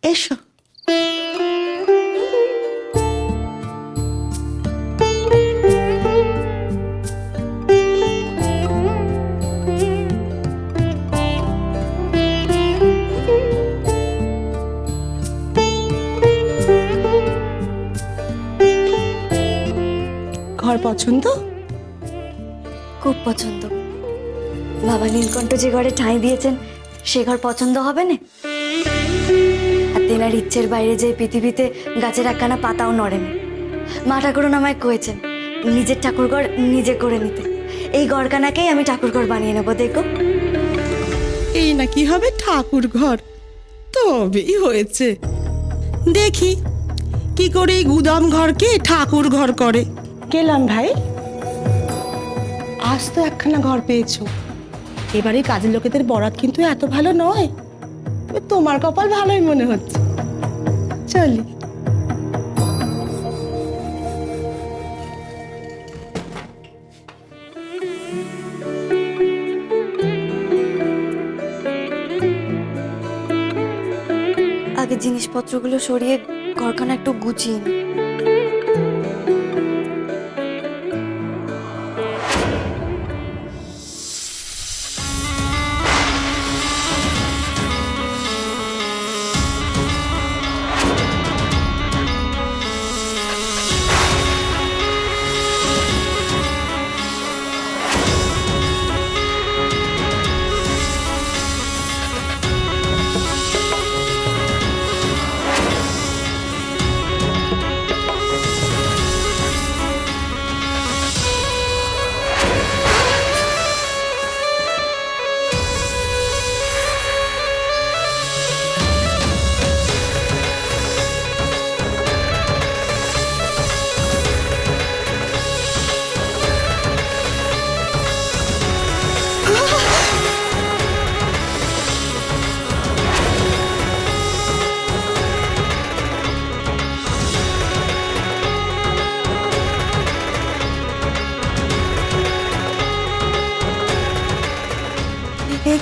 এসো। ঘর পছন্দ? খুব পছন্দ। বাবা নীলকণ্ঠ যে ঘরে ঠাঁই দিয়েছেন সে ঘর পছন্দ হবে না? আর তেনার ইচ্ছের বাইরে যে পৃথিবীতে গাছের একখানা পাতাও নড়েন। মা ঠাকুরন আমায় কয়েছেন নিজের ঠাকুরঘর নিজে করে নিতে। এই গড়কানাকেই আমি ঠাকুরঘর বানিয়ে নেবো, দেখো। এই নাকি হবে ঠাকুর ঘর? তবেই হয়েছে। দেখি কি করে এই গুদাম ঘরকে ঠাকুর ঘর করে। গেলাম ভাই, আজ তো একখানা ঘর পেয়েছো। এবারে কাজের লোকেদের বরাত কিন্তু এত ভালো নয়। তবে তোমার কপাল ভালোই মনে হচ্ছে। চলি। আগে জিনিসপত্রগুলো সরিয়ে ঘরখানা একটু গুছিয়ে নিই।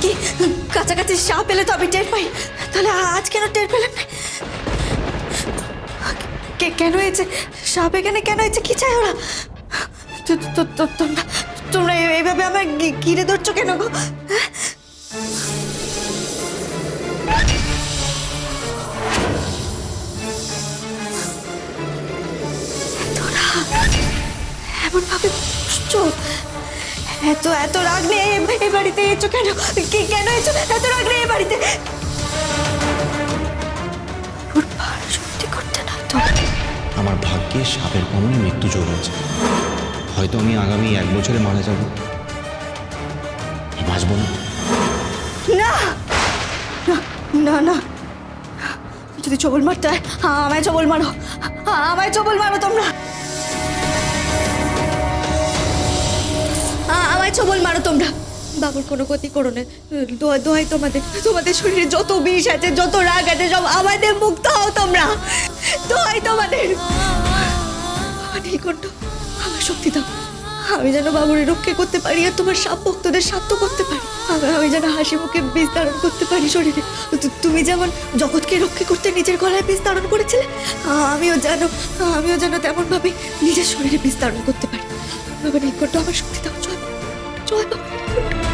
কি কাছাকাছি সাপ পেলে তো আমি টের পাই, তাহলে আজ কেন টের পেলাম না? কেন হয়েছে সাপ এখানে? কেন হয়েছে? কি চাই ওরা? তোমরা তোমরা এইভাবে আমার ঘিরে ধরছো কেন গো? এমন ভাবে বুঝছো? এত এত রাগ নিয়ে এই বাড়িতে এসো কেন? কেন এসো এত রাগ নিয়ে এই বাড়িতে? সত্যি করতে না তো। আমার ভাগ্যে সাপের কামড়ে মৃত্যু জমেছে। হয়তো আমি আগামী 1 বছরে মারা যাব, বাঁচব না। না না না, যদি চবল মারতে হয় আমায় চবল মারো, আমায় চবল মারো তোমরা, আমায় চবল মারো তোমরা। বাবুর কোনো ক্ষতি করো না, দোহাই তোমাদের। তোমাদের শরীরে যত বিষ আছে, যত রাগ আছে, সব আমাদের মুক্ত হও তোমরা। দোহাই তোমাদের। নীলকণ্ঠ, আমার শক্তি দাও। আমি যেন বাবুরে রক্ষা করতে পারি আর তোমার সাপ ভক্তদের শান্ত করতে পারি। আমি যেন হাসি মুখে বীজ ধারণ করতে পারি শরীরে। তুমি যেমন জগৎকে রক্ষা করতে নিজের গলায় বীজ ধারণ করেছিলে, আমিও যেন তেমন ভাবে নিজের শরীরে বীজ ধারণ করতে পারি। বাবা নীলকণ্ঠ, আমার শক্তি দাও। জয় জয় বাবা নীলকণ্ঠ।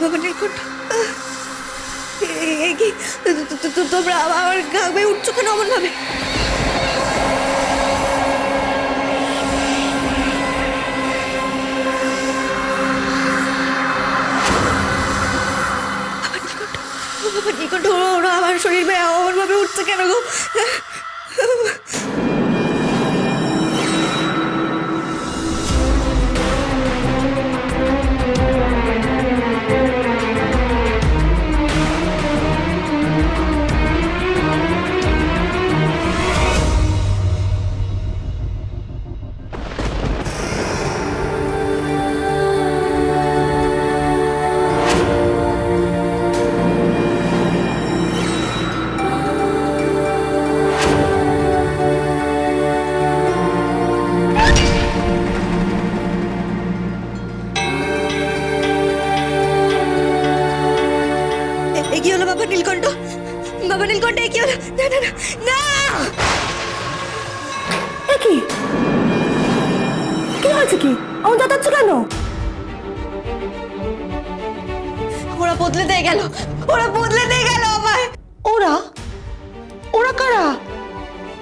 বাবা নীলকণ্ঠ, তোমরা আমার গা বেয়ে উঠছো কেন অমন ভাবে? বাবা নীলকণ্ঠ, ওরা আমার শরীর বেয়ে অমন ভাবে উঠছে কেন গো? হয়েছে কি? আমার দাদাচ্ছ কেন? ওরা বদলে দিয়ে গেল, ওরা বদলে দিয়ে গেল আমায়। ওরা ওরা কারা?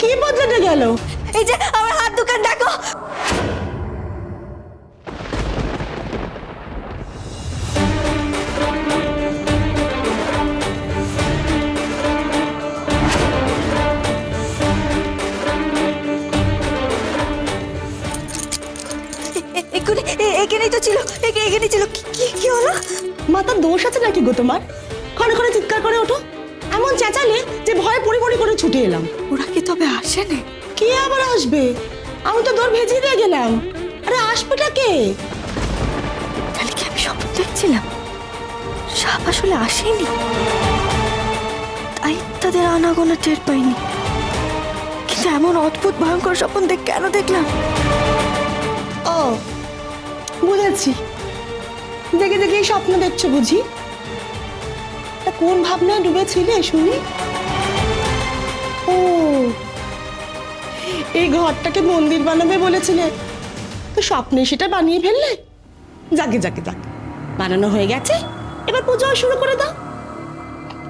কি বদলে গেল? এই যে আমার হাত দোকান দেখো। এখানেই তো ছিল, এখানেই ছিল। কি হলো? মাথার দোষ আছে নাকি গো তোমার? ক্ষণে ক্ষণে চিৎকার করে ওঠো, এমন চেঁচালে যে ভয়ে পড়ি পড়ি করে ছুটে এলাম। ওরা কি তবে আসেনি? কে আবার আসবে? আমি তো দৌড় ভেজিয়ে দিয়ে গেলাম। আরে আসবেটা কে? তাহলে কি আমি স্বপ্ন দেখছিলাম? সাপ আসলে আসেনি, তাই তাদের আনাগোনা টের পাইনি। কিন্তু এমন অদ্ভুত ভয়ঙ্কর স্বপ্ন কেন দেখলাম? ও বুঝেছি, দেখে দেখে এই স্বপ্ন দেখছো বুঝি? তা কোন ভাবনায় ডুবেছিলে শুনি? ও, এই ঘরটাকে মন্দির বানাবে বলেছিলে, তো স্বপ্নে সেটা বানিয়ে ফেললে। যাকে যাকে যাকে বানানো হয়ে গেছে, এবার পুজো শুরু করে দাও।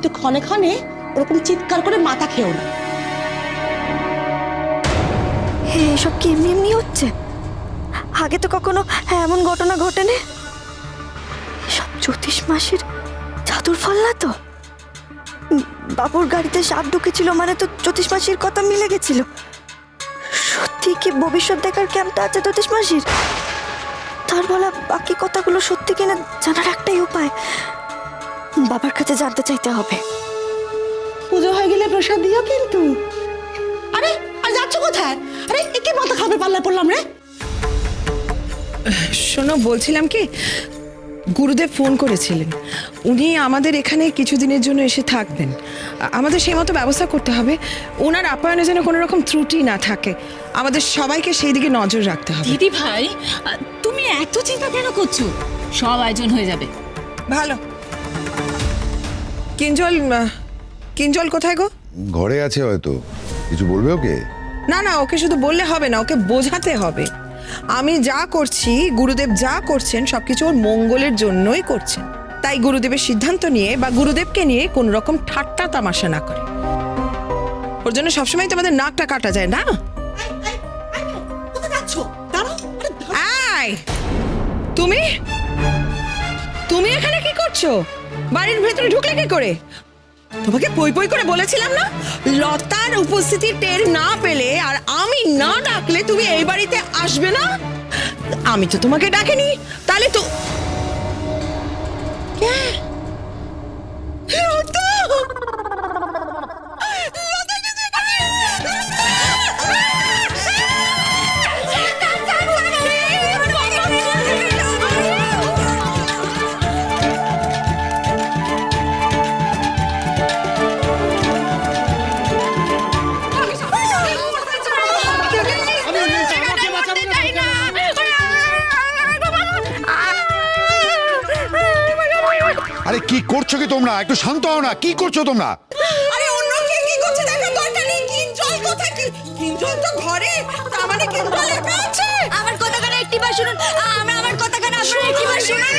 তো ক্ষণে ক্ষণে ওরকম চিৎকার করে মাথা খেও না। এসব কি এমনি এমনি হচ্ছে? আগে তো কখনো এমন ঘটনা ঘটেনি। সব জ্যোতিষ মাসির জাদুর ফল না তো? বাবুর গাড়িতে সাপ ঢুকেছিল মানে তো জ্যোতিষ মাসির কথা মিলে গেছিল। সত্যি কি ভবিষ্যৎ দেখার ক্যাম্পটা আছে জ্যোতিষ মাসির? তার বলা বাকি কথাগুলো সত্যি কিনা জানার একটাই উপায়, বাবার কাছে জানতে চাইতে হবে। পুজো হয়ে গেলে প্রসাদ দিও কিন্তু। আরে আর যাচ্ছ কোথায়? আরে একে মাথা খাবে পাল্লা পড়লাম রে। শোনো, বলছিলাম কি, গুরুদেব ফোন করেছিলেন, উনি আমাদের এখানে কিছুদিনের জন্য এসে থাকবেন। আমাদের সেই মতো ব্যবস্থা করতে হবে, ওনার আপ্যায়নে যেন কোনো রকম ত্রুটি না থাকে। আমাদের সবাইকে সেই দিকে নজর রাখতে হবে। দিদি ভাই, তুমি এত চিন্তা কেন করছো? সব আয়োজন হয়ে যাবে। ভালো। কিঞ্জল, কিঞ্জল কোথায় গো? ঘরে আছে হয়তো, কিছু বলবে ওকে? না না, ওকে শুধু বললে হবে না, ওকে বোঝাতে হবে আমি যা করছি, গুরুদেব যা করছেন সবকিছু ওর মঙ্গলের জন্যই করছেন। তাই গুরুদেবের সিদ্ধান্ত নিয়ে বা গুরুদেবকে নিয়ে কোন রকম ঠাট্টা তামাশা না করে। ওর জন্য সবসময় তোমাদের নাকটা কাটা যায় না। আয়, তুমি তুমি এখানে কি করছো? বাড়ির ভেতরে ঢুকলে কি করে? তোমাকে পই পই করে বলেছিলাম না, লতার উপস্থিতি টের না পেলে আর আমি না ডাকলে তুমি এই বাড়িতে আসবে না। আমি তো তোমাকে ডাকিনি, তাহলে তো কে? লতা! লতা কিছু করে! আরে কি করছো কি তোমরা? একটু শান্ত হও না, কি করছো তোমরা? আরে অন্য কে কি করছে দেখার দরকার নেই। কিঞ্জল কোথায়? কিঞ্জল তো ঘরে, তার মানে কিঞ্জল একা আছে। আমার কথা কানে একটিবার শুনুন, আমার কথা কানে আপনারা একটিবার শুনুন।